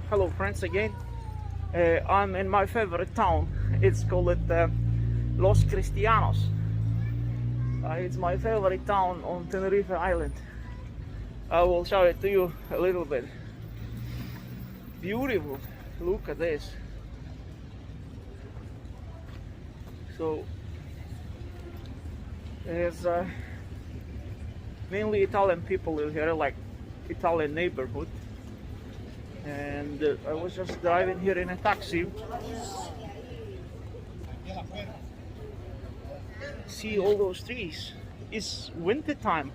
Hello friends again. I'm in my favorite town. It's called Los Cristianos. It's my favorite town on Tenerife Island. I will show it to you a little bit. Beautiful. Look at this. So there's mainly Italian people live here, like Italian neighborhood. And I was just driving here in a taxi. See all those trees. It's winter time.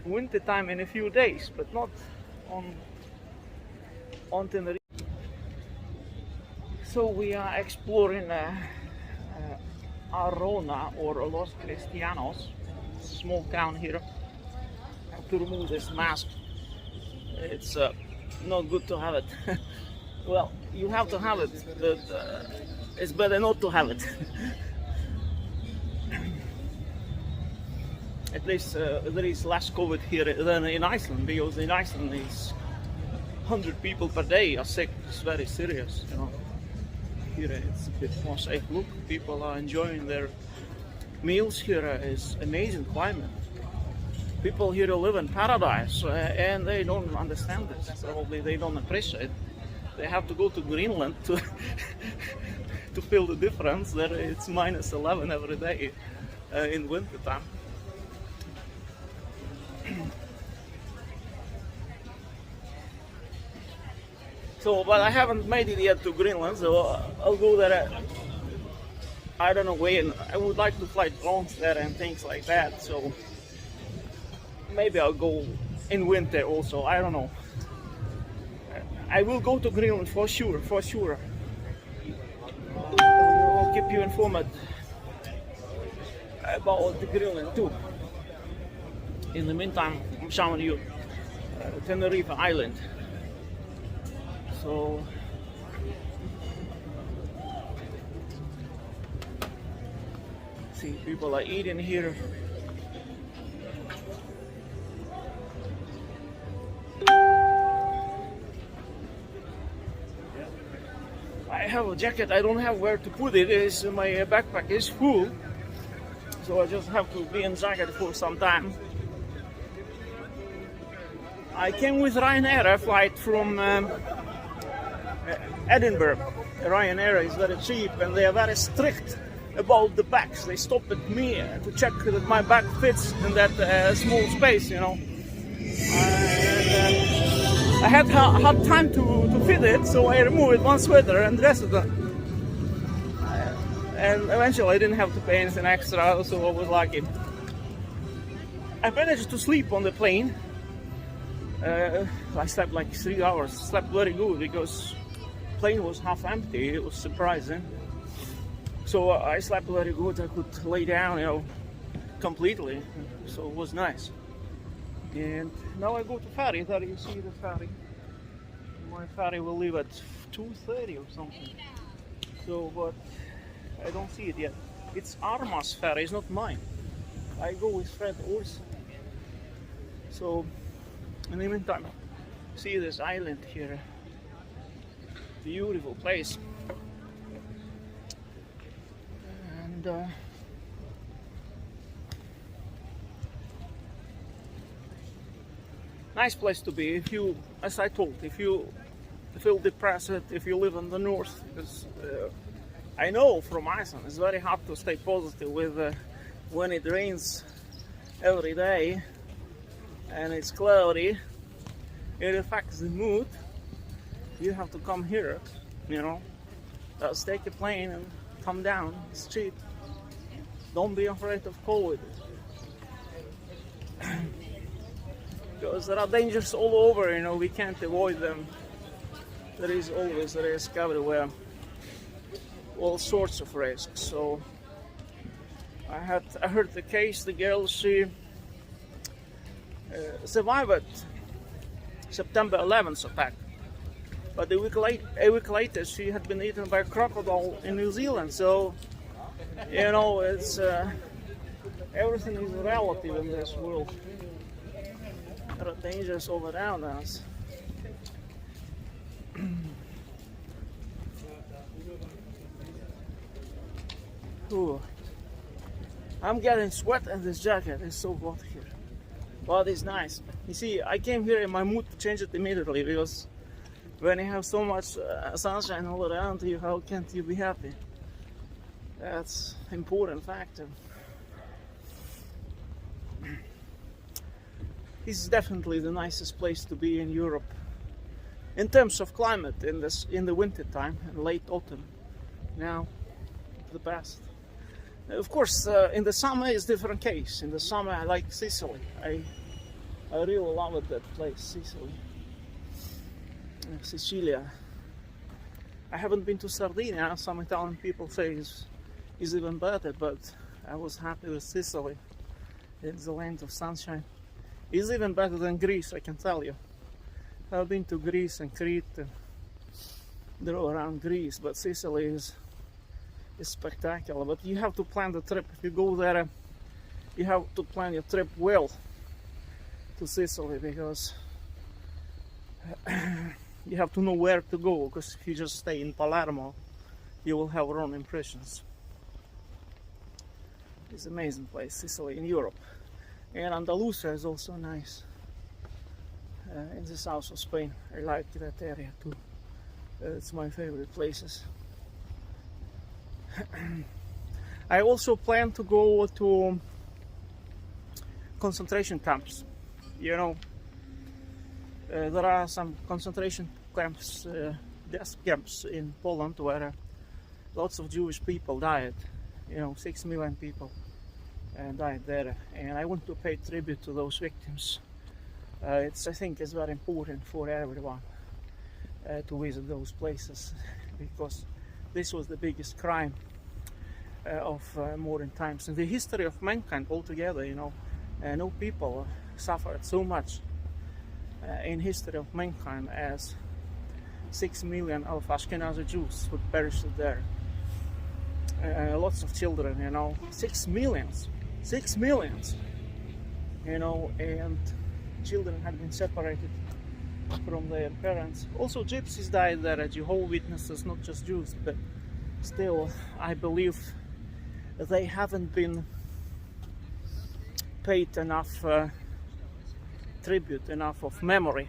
Winter time in a few days, but not on Tenerife. So we are exploring Arona or Los Cristianos, small town here. I have to remove this mask. It's not good to have it. Well, you have to have it, but it's better not to have it. At least there is less COVID here than in Iceland, because in Iceland is 100 people per day are sick. It's very serious, you know. Here it's a bit more safe. Look, people are enjoying their meals here. Is amazing climate. People here live in paradise, and they don't understand this. Probably they don't appreciate. They have to go to Greenland to to feel the difference. That it's -11 every day in winter time. So, but I haven't made it yet to Greenland, so I'll go there. I don't know when. I would like to fly drones there and things like that. So maybe I'll go in winter also. I don't know. I will go to Greenland for sure. For sure. I'll keep you informed about the Greenland too. In the meantime, I'm showing you Tenerife Island. So see, people are eating here. I have a jacket. I don't have where to put it. My backpack is full, so I just have to be in jacket for some time. I came with Ryanair, a flight from Edinburgh. Ryanair is very cheap, and they are very strict about the bags. They stopped at me to check that my bag fits in that small space, you know. I had hard time to fit it, so I removed one sweater and dressed it. And eventually I didn't have to pay anything extra, so I was lucky. I managed to sleep on the plane. I slept like 3 hours. Slept very good because the plane was half empty. It was surprising. So I slept very good. I could lay down, you know, completely. So it was nice. And now I go to ferry. There you see the ferry. My ferry will leave at 2:30 or something. So, but I don't see it yet. It's Arma's ferry. It's not mine. I go with Fred Olsen. So, in the meantime, see this island here. Beautiful place. And nice place to be. If you, as I told, if you feel depressed, if you live in the north, because I know from Iceland it's very hard to stay positive with when it rains every day and it's cloudy. It affects the mood. You have to come here, you know. Just take a plane and come down. It's cheap. Don't be afraid of COVID. Because there are dangers all over, you know, we can't avoid them. There is always a risk everywhere. All sorts of risks. So I heard the case, the girl, she survived September 11th attack. But a week later she had been eaten by a crocodile in New Zealand. So, you know, it's everything is relative in this world. There are dangers all around us. Ooh. I'm getting sweat in this jacket. It's so hot here. But it's nice. You see, I came here in my mood to change it immediately, because when you have so much sunshine all around you, how can't you be happy? That's an important factor. This is definitely the nicest place to be in Europe in terms of climate in the winter time and late autumn. Now, the best. Of course, in the summer is different case. In the summer, I like Sicily. I really love it, that place, Sicily, Sicilia. I haven't been to Sardinia. Some Italian people say is even better, but I was happy with Sicily. It's the land of sunshine. It's even better than Greece, I can tell you. I've been to Greece and Crete, and they're all around Greece, but Sicily is spectacular. But you have to plan the trip. If you go there, you have to plan your trip well to Sicily, because you have to know where to go, because if you just stay in Palermo, you will have wrong impressions. It's an amazing place, Sicily, in Europe. And Andalusia is also nice, in the south of Spain. I like that area too. It's my favorite places. I also plan to go to concentration camps. You know, there are some concentration camps, death camps in Poland, where lots of Jewish people died. You know, 6 million people died there, and I want to pay tribute to those victims. I think it's very important for everyone to visit those places, because this was the biggest crime of modern times in the history of mankind altogether. You know, no people suffered so much in history of mankind as 6 million of Ashkenazi Jews who perished there. Lots of children, you know, 6 millions, you know, and children had been separated from their parents. Also, gypsies died there, Jehovah's Witnesses, not just Jews, but still, I believe they haven't been paid enough tribute, enough of memory.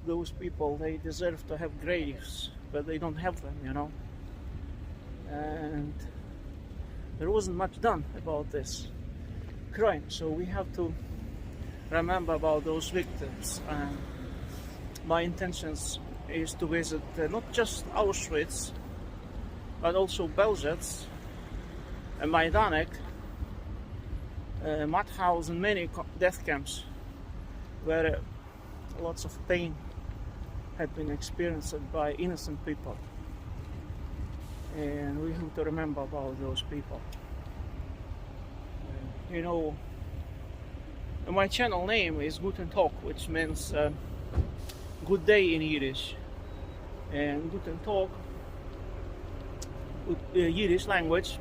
Those people, they deserve to have graves, but they don't have them, you know. And there wasn't much done about this crime, so we have to remember about those victims. And my intentions is to visit not just Auschwitz, but also Belzec and Majdanek, Mauthausen, and many death camps where lots of pain had been experienced by innocent people. And we have to remember about those people. You know, my channel name is Guten Tag, which means good day in Yiddish. And Guten Tag, Yiddish language,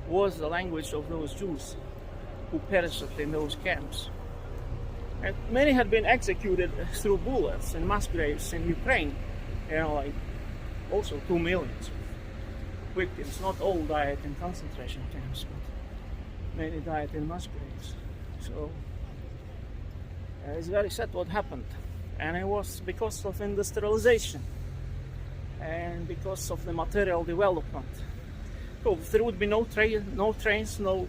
was the language of those Jews who perished in those camps. And many had been executed through bullets in mass graves in Ukraine. You know, like also 2 million victims. Not all died in concentration camps, but many died in mass graves. So it's very sad what happened, and it was because of industrialization and because of the material development. So if there would be no trains, no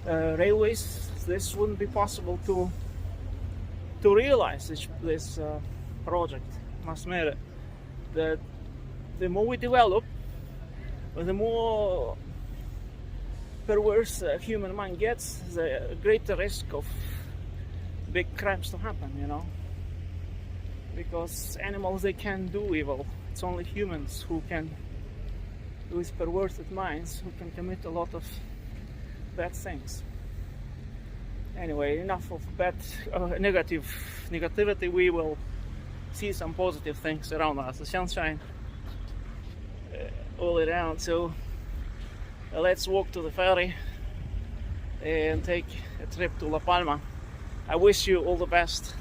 railways, this wouldn't be possible to realize this project. Must matter that the more we develop, the more perverse human mind gets, the greater risk of big crimes to happen, you know. Because animals, they can't do evil. It's only humans who can, with perverted minds, who can commit a lot of bad things. Anyway, enough of bad, negativity. We will see some positive things around us. The sunshine all around. So let's walk to the ferry and take a trip to La Palma. I wish you all the best.